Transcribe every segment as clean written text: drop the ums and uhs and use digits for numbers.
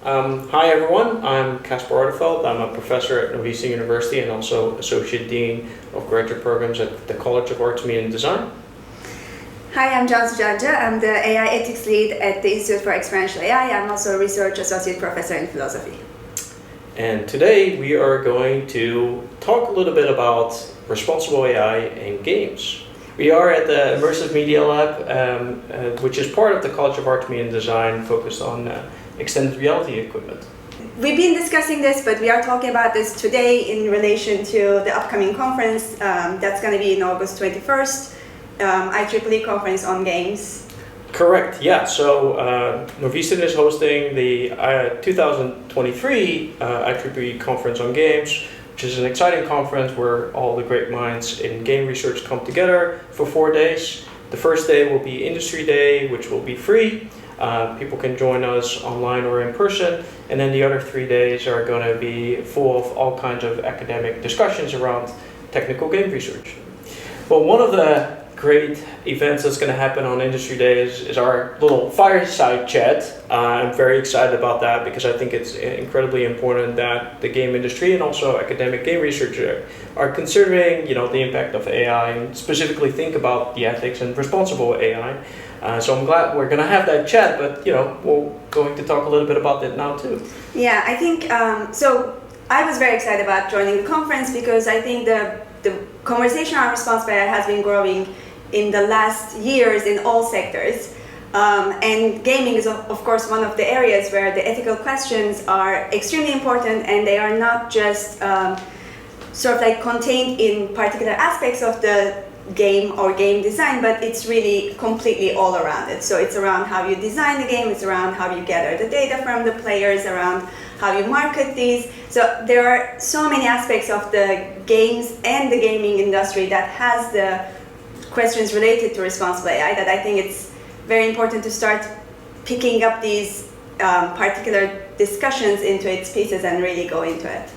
Hi everyone, I'm Casper Harteveld. I'm a professor at Northeastern University and also Associate Dean of Graduate Programs at the College of Arts, Media and Design. Hi, I'm Cansu Canca. I'm the AI Ethics Lead at the Institute for Experiential AI. I'm also a Research Associate Professor in Philosophy. And today we are going to talk a little bit about responsible AI in games. We are at the Immersive Media Lab, which is part of the College of Arts, Media and Design, focused on extended reality equipment. We've been discussing this, but we are talking about this today in relation to the upcoming conference that's going to be in August 21st, IEEE Conference on Games. Correct, yeah. So Northeastern is hosting the 2023 IEEE Conference on Games, which is an exciting conference where all the great minds in game research come together for 4 days. The first day will be Industry Day, which will be free. People can join us online or in person, and then the other 3 days are going to be full of all kinds of academic discussions around technical game research. Well, one of the great events that's going to happen on Industry Day is our little fireside chat. I'm very excited about that because I think it's incredibly important that the game industry and also academic game researchers are considering, the impact of AI and specifically think about the ethics and responsible AI. So I'm glad we're going to have that chat, but we're going to talk a little bit about that now too. Yeah, I think so. I was very excited about joining the conference because I think the conversation on responsible AI has been growing in the last years in all sectors. And gaming is of course one of the areas where the ethical questions are extremely important, and they are not just sort of like contained in particular aspects of the game or game design, but it's really completely all around it. So it's around how you design the game, it's around how you gather the data from the players, around how you market these. So there are so many aspects of the games and the gaming industry that has the questions related to responsible AI that I think it's very important to start picking up these particular discussions into its pieces and really go into it.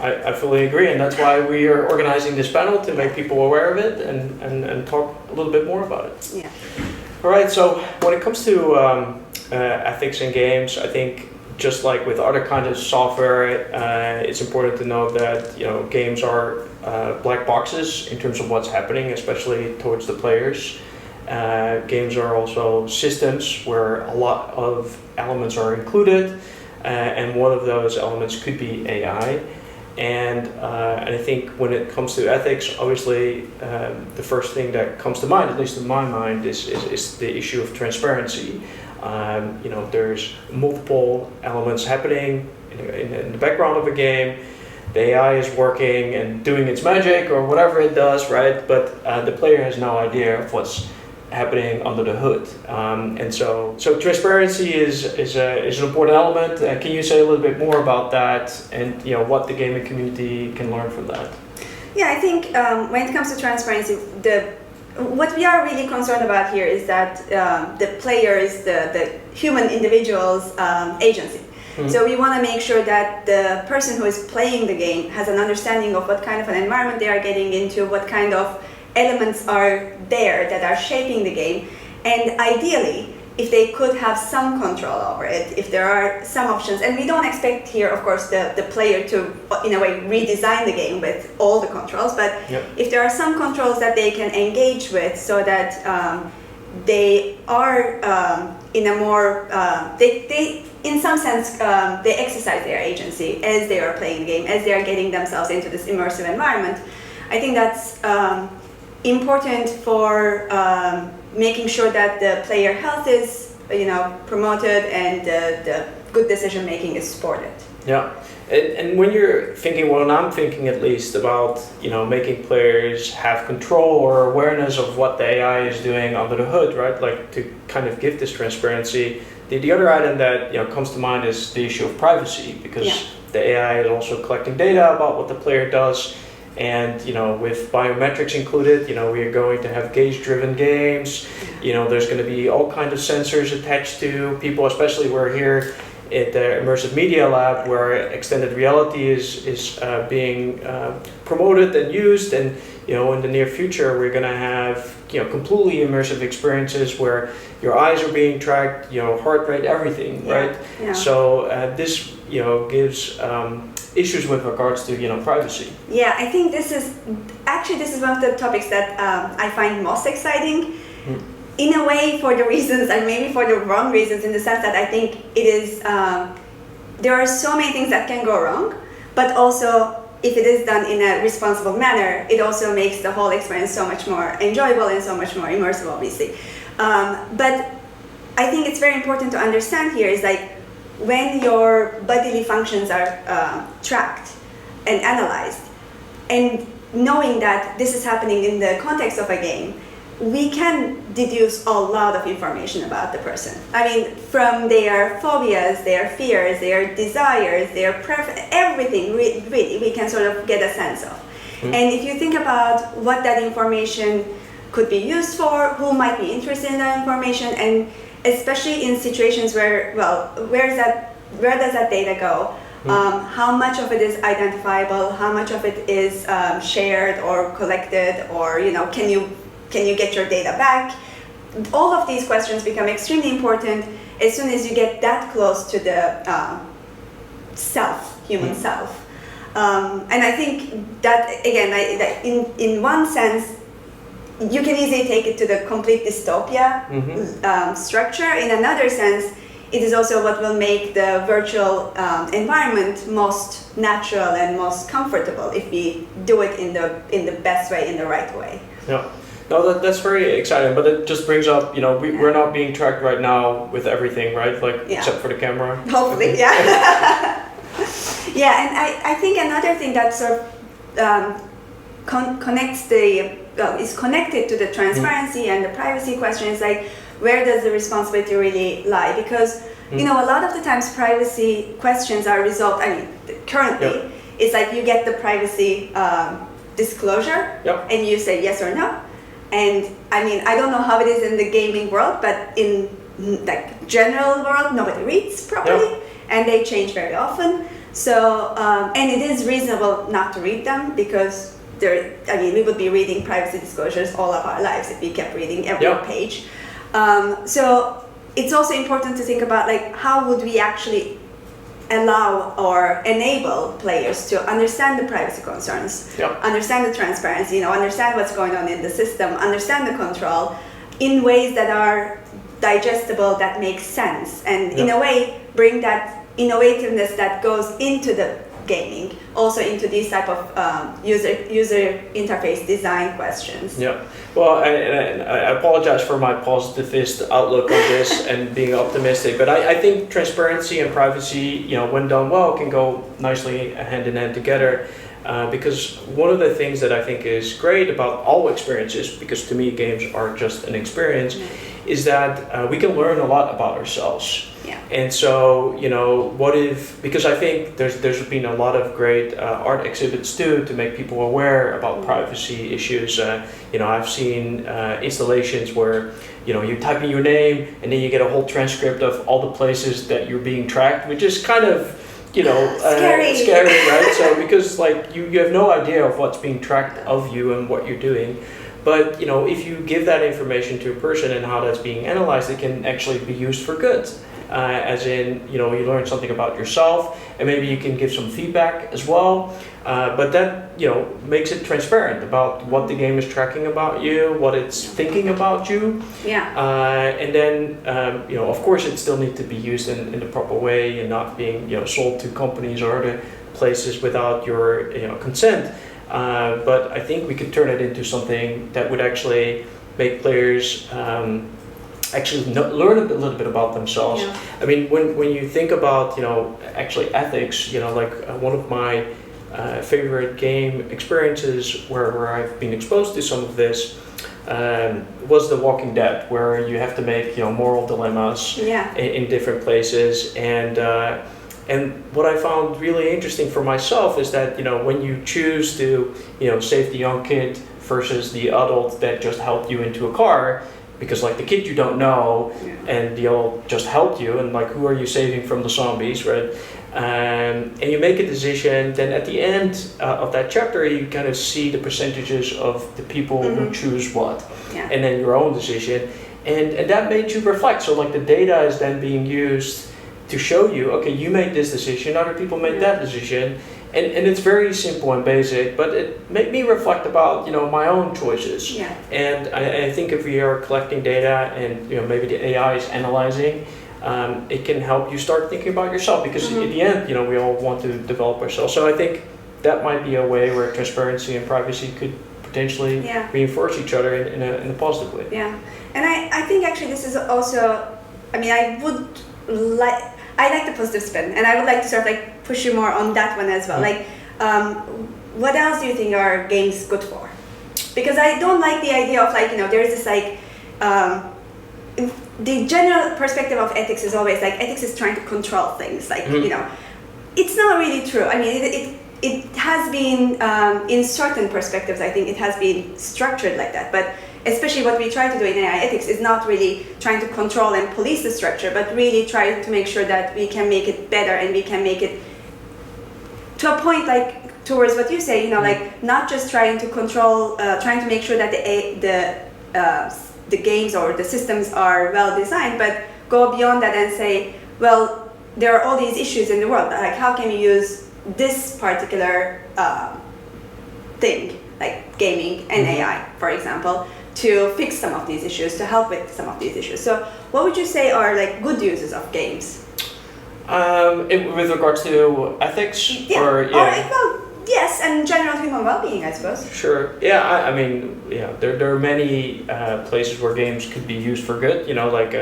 I fully agree, and that's why we are organizing this panel, to make people aware of it and talk a little bit more about it. Yeah. All right, so when it comes to ethics in games, I think just like with other kinds of software, it's important to know that games are black boxes in terms of what's happening, especially towards the players. Games are also systems where a lot of elements are included, and one of those elements could be AI. And I think when it comes to ethics, obviously the first thing that comes to mind, at least in my mind, is the issue of transparency. There's multiple elements happening in the background of a game. The AI is working and doing its magic or whatever it does, right? But the player has no idea of what's happening under the hood. And so transparency is an important element. Can you say a little bit more about that and what the gaming community can learn from that? Yeah, I think when it comes to transparency, what we are really concerned about here is that the players, the human individuals' agency. Mm-hmm. So we want to make sure that the person who is playing the game has an understanding of what kind of an environment they are getting into, what kind of elements are there that are shaping the game, and ideally, if they could have some control over it, if there are some options. And we don't expect here, of course, the player to, in a way, redesign the game with all the controls, but if there are some controls that they can engage with so that they are in a more, in some sense, they exercise their agency as they are playing the game, as they are getting themselves into this immersive environment. I think that's important for making sure that the player health is promoted and the good decision making is supported. Yeah, and when you're thinking, well, and I'm thinking at least about making players have control or awareness of what the AI is doing under the hood, right? Like to kind of give this transparency. The other item that comes to mind is the issue of privacy, because the AI is also collecting data about what the player does. And with biometrics included, we are going to have gaze-driven games. There's going to be all kinds of sensors attached to people, especially we're here at the Immersive Media Lab, where extended reality is being promoted and used. And in the near future, we're going to have completely immersive experiences where your eyes are being tracked, heart rate, everything, right? Yeah. So this gives issues with regards to privacy. Yeah, I think this is one of the topics that I find most exciting. In a way, for the reasons, and maybe for the wrong reasons, in the sense that I think it is, there are so many things that can go wrong, but also if it is done in a responsible manner, it also makes the whole experience so much more enjoyable and so much more immersive, obviously. But I think it's very important to understand here is like when your bodily functions are tracked and analyzed, and knowing that this is happening in the context of a game, we can deduce a lot of information about the person. I mean, from their phobias, their fears, their desires, their everything, really, we can sort of get a sense of. And if you think about what that information could be used for, who might be interested in that information, and especially in situations where, well, where does that data go? How much of it is identifiable? How much of it is shared or collected, or can you get your data back? All of these questions become extremely important as soon as you get that close to the human self. And I think that, again, in one sense, you can easily take it to the complete dystopia structure. In another sense, it is also what will make the virtual environment most natural and most comfortable if we do it in the best way, in the right way. Yeah. No, that's very exciting, but it just brings up, we're not being tracked right now with everything, right? Except for the camera. Hopefully, yeah. Yeah, and I think another thing that sort of is connected to the transparency and the privacy question is like, where does the responsibility really lie? Because, a lot of the times privacy questions are resolved, currently, it's like you get the privacy disclosure, and you say yes or no. And I don't know how it is in the gaming world, but in general world, nobody reads properly, and they change very often. So, and it is reasonable not to read them because we would be reading privacy disclosures all of our lives if we kept reading every page. So it's also important to think about how would we actually allow or enable players to understand the privacy concerns, understand the transparency, understand what's going on in the system, understand the control in ways that are digestible, that make sense, and in a way bring that innovativeness that goes into the gaming also into these type of user interface design questions. Yeah, well, and I apologize for my positivist outlook on this and being optimistic, but I think transparency and privacy, when done well, can go nicely hand in hand together. Because one of the things that I think is great about all experiences, because to me games are just an experience, is that we can learn a lot about ourselves. Yeah. And so, what if, because I think there's been a lot of great art exhibits too to make people aware about privacy issues. I've seen installations where, you type in your name and then you get a whole transcript of all the places that you're being tracked, which is kind of, scary, right? So because you have no idea of what's being tracked of you and what you're doing. But if you give that information to a person and how that's being analyzed, it can actually be used for good. As in, you learn something about yourself, and maybe you can give some feedback as well. But that, makes it transparent about what the game is tracking about you, what it's thinking about you. Yeah. And then, of course, it still needs to be used in the proper way and not being, sold to companies or other places without your, consent. But I think we could turn it into something that would actually make players learn a little bit about themselves. Yeah. I mean, when you think about, actually ethics, one of my favorite game experiences where I've been exposed to some of this was The Walking Dead, where you have to make, moral dilemmas in different places. And what I found really interesting for myself is that, when you choose to, save the young kid versus the adult that just helped you into a car, because like the kid you don't know, and they'll just help you, and like who are you saving from the zombies, right? And you make a decision, then at the end of that chapter you kind of see the percentages of the people who choose what, and then your own decision, and that made you reflect. So like the data is then being used to show you, okay, you made this decision, other people made that decision, and it's very simple and basic, but it made me reflect about, you know, my own choices. And I think if we are collecting data and, you know, maybe the AI is analyzing, it can help you start thinking about yourself, because in the end, you know, we all want to develop ourselves. So I think that might be a way where transparency and privacy could potentially reinforce each other in a positive way. And I think actually this is also, I mean, I like the positive spin, and I would like to sort of like push you more on that one as well. Like, what else do you think are games good for? Because I don't like the idea of like, you know, there is this like, the general perspective of ethics is always like ethics is trying to control things. Like, you know, it's not really true. I mean, it has been, in certain perspectives, I think it has been structured like that. But especially what we try to do in AI ethics is not really trying to control and police the structure, but really try to make sure that we can make it better, and we can make it to a point like towards what you say, you know, like not just trying to control, trying to make sure that the games or the systems are well designed, but go beyond that and say, well, there are all these issues in the world, like how can we use this particular thing, like gaming and AI, for example, to fix some of these issues, to help with some of these issues. So what would you say are like good uses of games? With regards to ethics? Well, yes, and general human well-being, I suppose. Sure. Yeah, I mean, yeah, there are many places where games could be used for good, you know, like,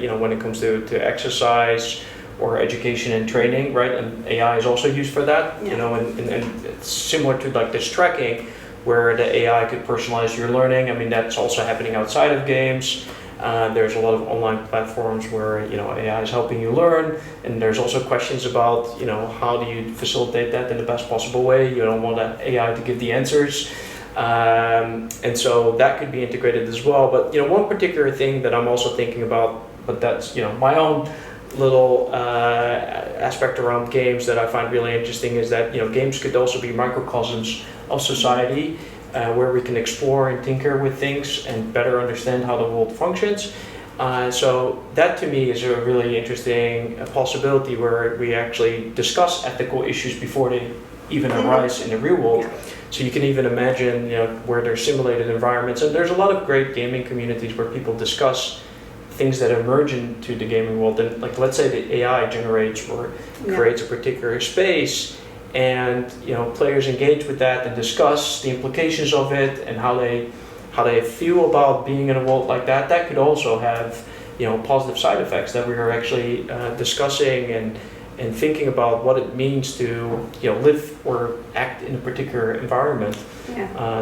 you know, when it comes to exercise or education and training, right? And AI is also used for that, you know, and it's similar to like this tracking, where the AI could personalize your learning. I mean, that's also happening outside of games. There's a lot of online platforms where, you know, AI is helping you learn, and there's also questions about, you know, how do you facilitate that in the best possible way? You don't want that AI to give the answers. And so that could be integrated as well. But, you know, one particular thing that I'm also thinking about, but that's, you know, my own little aspect around games that I find really interesting, is that, you know, games could also be microcosms of society, where we can explore and tinker with things and better understand how the world functions. So that to me is a really interesting possibility, where we actually discuss ethical issues before they even arise in the real world. So you can even imagine, you know, where there's simulated environments, and there's a lot of great gaming communities where people discuss things that emerge into the gaming world. And like, let's say the AI generates or creates a particular space, and, you know, players engage with that and discuss the implications of it and how they feel about being in a world like that. That could also have, you know, positive side effects that we are actually discussing and thinking about what it means to, you know, live or act in a particular environment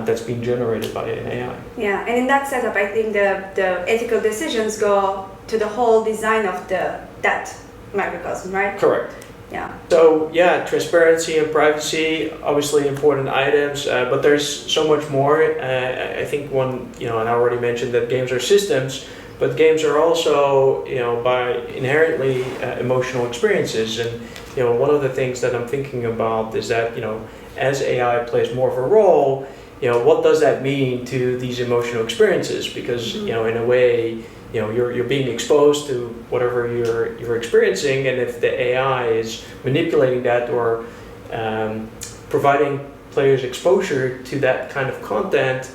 that's being generated by an AI. Yeah, and in that setup, I think the ethical decisions go to the whole design of that microcosm, right? Correct. Yeah. So yeah, transparency and privacy, obviously important items, but there's so much more. I think one, you know, and I already mentioned that games are systems, but games are also, you know, by inherently emotional experiences. And, you know, one of the things that I'm thinking about is that, you know, as AI plays more of a role, you know, what does that mean to these emotional experiences? Because, you know, in a way, you know, you're being exposed to whatever you're experiencing, and if the AI is manipulating that or providing players exposure to that kind of content,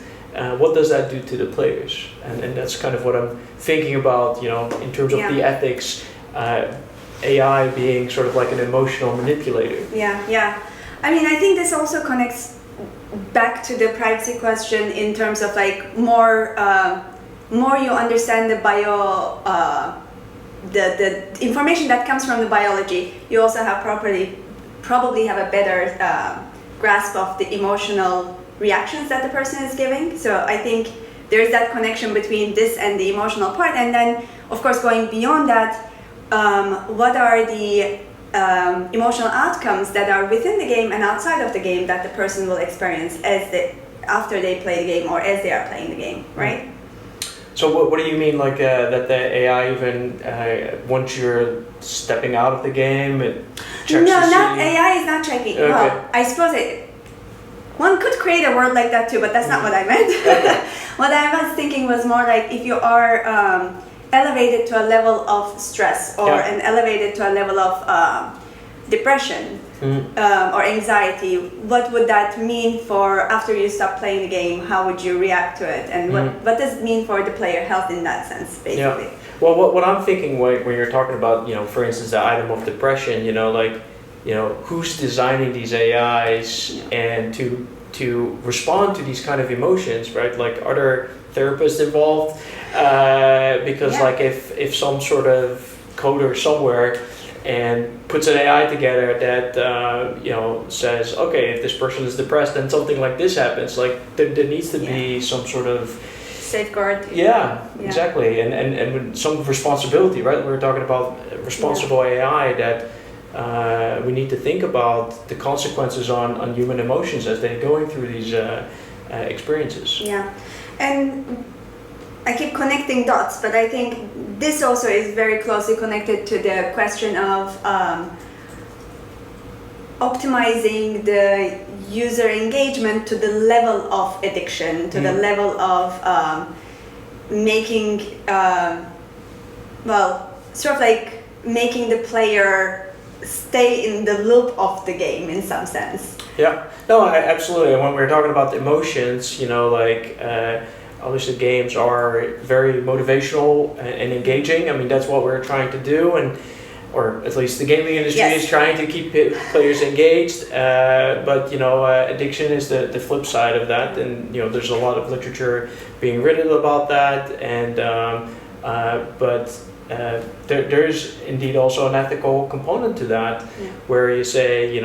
what does that do to the players? And that's kind of what I'm thinking about, you know, in terms of the ethics, AI being sort of like an emotional manipulator. Yeah. I mean, I think this also connects back to the privacy question in terms of like more you understand the the information that comes from the biology, you also have probably have a better grasp of the emotional reactions that the person is giving. So I think there's that connection between this and the emotional part. And then, of course, going beyond that, what are the emotional outcomes that are within the game and outside of the game that the person will experience after they play the game or as they are playing the game, right? So what do you mean, like that the AI even once you're stepping out of the game, it checks No, to not see? AI is not checking. Okay. Well, I suppose one could create a word like that too, but that's not what I meant. Okay. What I was thinking was more like if you are elevated to a level of stress or Yeah. an elevated to a level of depression or anxiety, what would that mean for after you stop playing the game? How would you react to it? And what does it mean for the player health in that sense, basically? Yeah. Well, what I'm thinking when you're talking about, for instance, the item of depression, who's designing these AIs and to respond to these kind of emotions, right? Like, are there therapists involved? Because like if some sort of coder somewhere and puts an AI together that says, okay, if this person is depressed, then something like this happens. Like there needs to be some sort of safeguard. Yeah, exactly, and some responsibility, right? We're talking about responsible AI that we need to think about the consequences on human emotions as they're going through these experiences. Yeah, and I keep connecting dots, but I think this also is very closely connected to the question of optimizing the user engagement to the level of addiction, to the level of making, sort of like making the player stay in the loop of the game in some sense. Yeah, no, absolutely. And when we're talking about the emotions, obviously games are very motivational and engaging. I mean, that's what we're trying to do, or at least the gaming industry is trying to keep players engaged. But addiction is the flip side of that, and there's a lot of literature being written about that. And there's indeed also an ethical component to that, where you say,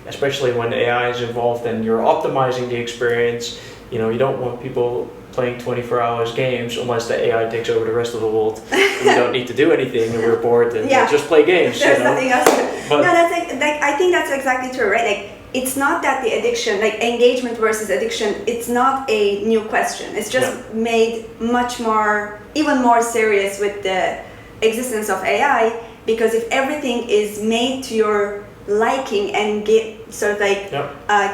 especially when AI is involved and you're optimizing the experience, you don't want people playing 24 hours games unless the AI takes over the rest of the world. We don't need to do anything and we're bored and just play games. There's nothing else to do. But no, that's like I think that's exactly true, right? Like it's not that the addiction, like engagement versus addiction, it's not a new question. It's just made much more, even more serious with the existence of AI, because if everything is made to your liking and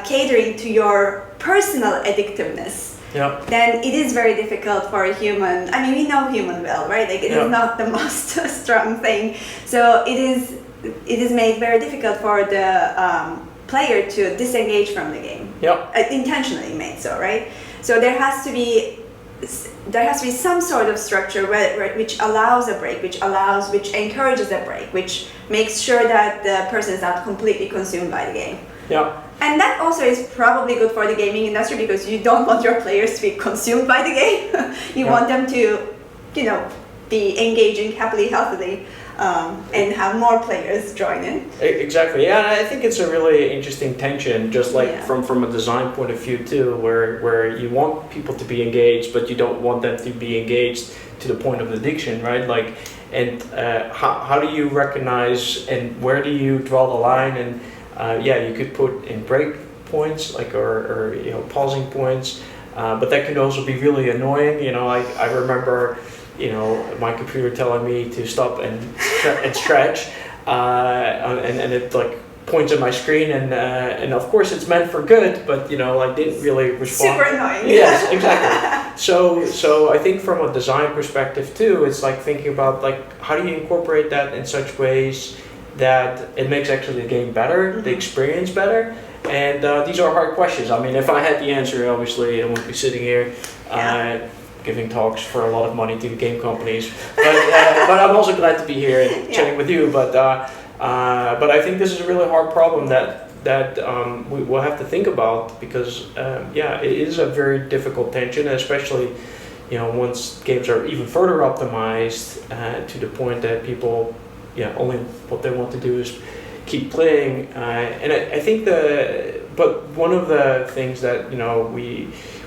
catering to your personal addictivenness, then it is very difficult for a human. I mean, we know human well, right? Like it is not the most strong thing. So it is made very difficult for the player to disengage from the game. Intentionally made so, right? So there has to be some sort of structure which allows a break, which encourages a break, which makes sure that the person is not completely consumed by the game. And that also is probably good for the gaming industry, because you don't want your players to be consumed by the game. You want them to, be engaging happily, healthily, and have more players join in. Exactly. Yeah, and I think it's a really interesting tension, just like from a design point of view too, where you want people to be engaged, but you don't want them to be engaged to the point of addiction, right? Like, and how do you recognize and where do you draw the line? And you could put in break points, like or pausing points, but that can also be really annoying. I remember my computer telling me to stop and stretch, and it like points at my screen, and of course it's meant for good, but didn't really respond. Super annoying. Yes, exactly. So I think from a design perspective too, it's like thinking about like how do you incorporate that in such ways that it makes actually the game better, the experience better. And these are hard questions. I mean, if I had the answer, obviously I wouldn't be sitting here giving talks for a lot of money to game companies. But I'm also glad to be here and chatting with you. But I think this is a really hard problem that we will have to think about, because it is a very difficult tension, especially once games are even further optimized to the point that people only what they want to do is keep playing, and I think but one of the things that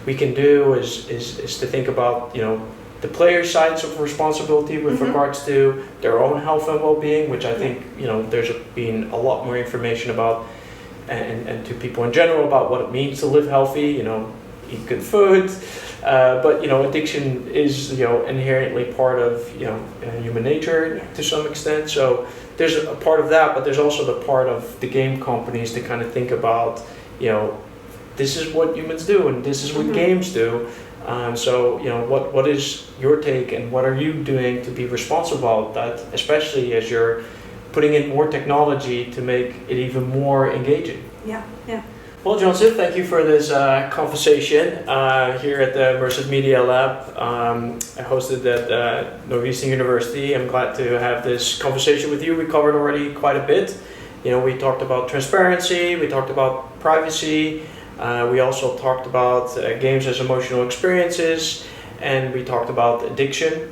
we can do is to think about the player sides of responsibility with regards to their own health and well-being, which I think there's been a lot more information about, and to people in general about what it means to live healthy. eat good food. But addiction is inherently part of human nature to some extent. So there's a part of that, but there's also the part of the game companies to kind of think about this is what humans do and this is what games do. So what is your take and what are you doing to be responsible about that, especially as you're putting in more technology to make it even more engaging? Yeah. Well, Johnson, thank you for this conversation here at the Immersive Media Lab. I hosted at Northeastern University. I'm glad to have this conversation with you. We covered already quite a bit. We talked about transparency, we talked about privacy, we also talked about games as emotional experiences, and we talked about addiction.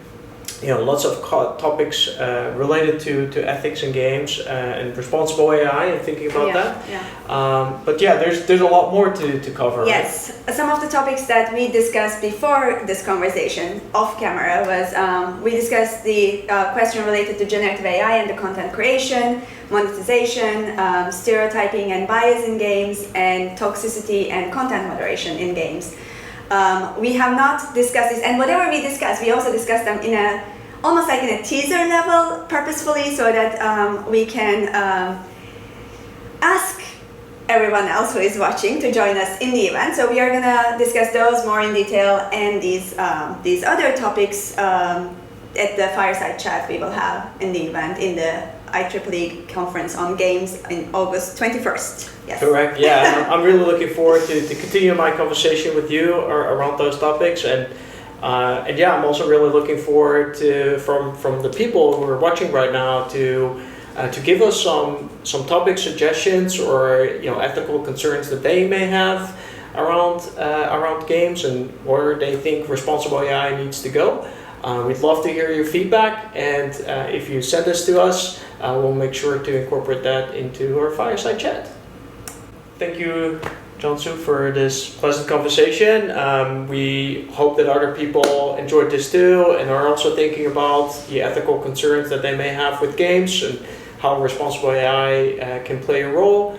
Lots of topics related to ethics in games and responsible AI and thinking about that. But there's a lot more to cover. Yes, right? Some of the topics that we discussed before this conversation off camera was we discussed the question related to generative AI and the content creation, monetization, stereotyping and bias in games, and toxicity and content moderation in games. We have not discussed this, and whatever we discussed, we also discussed them in almost like in a teaser level, purposefully, so that we can ask everyone else who is watching to join us in the event. So we are going to discuss those more in detail, and these other topics at the fireside chat we will have in the event in the IEEE Conference on Games in August 21st. Yes. Correct, yeah. I'm really looking forward to continue my conversation with you around those topics. And I'm also really looking forward to from the people who are watching right now to give us some topic suggestions or ethical concerns that they may have around games and where they think responsible AI needs to go. We'd love to hear your feedback, and if you send this to us, we'll make sure to incorporate that into our fireside chat. Thank you, Cansu, for this pleasant conversation. We hope that other people enjoyed this too and are also thinking about the ethical concerns that they may have with games and how responsible AI can play a role.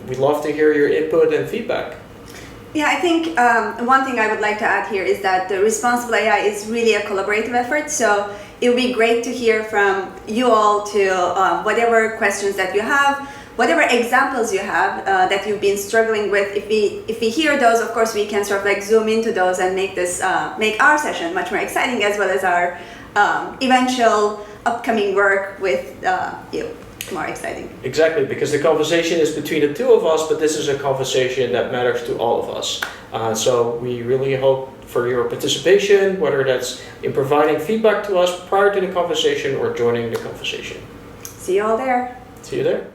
We'd love to hear your input and feedback. Yeah, I think one thing I would like to add here is that the responsible AI is really a collaborative effort. So it would be great to hear from you all to whatever questions that you have, whatever examples you have that you've been struggling with. If we hear those, of course, we can sort of like zoom into those and make our session much more exciting, as well as our eventual upcoming work with you more exciting. Exactly, because the conversation is between the two of us, but this is a conversation that matters to all of us. So we really hope for your participation, whether that's in providing feedback to us prior to the conversation or joining the conversation. See you all there. See you there.